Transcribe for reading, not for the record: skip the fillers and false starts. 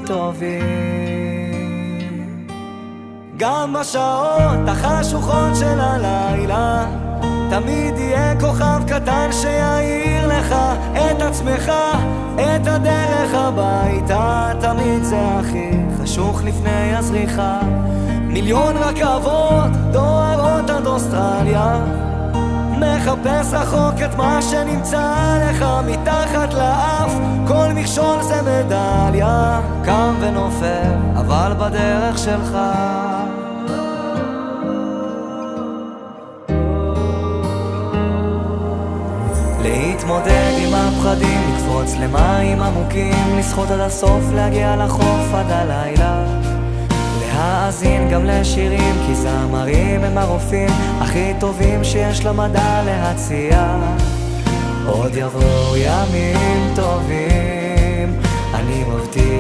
טובים. גם בשעות החשוכות של הלילה תמיד יהיה כוכב קטן שיעיר לך את עצמך, את הדרך הביתה. תמיד זה הכי חשוך לפני הזריחה. מיליון רכבות דוהרות עד אוסטרליה, מחפש רחוק את מה שנמצא לך מתחת לאף. כל מכשול זה מדליה, קם ונופל אבל בדרך שלך. להתמודד עם הפחדים, לקפוץ למים עמוקים, לשחות עד הסוף, להגיע לחוף עד הלילה, להאזין גם לשירים, כי זמרים הם הרופאים הכי טובים שיש למדע להציע. עוד יבואו ימים טובים, אני מבטיח.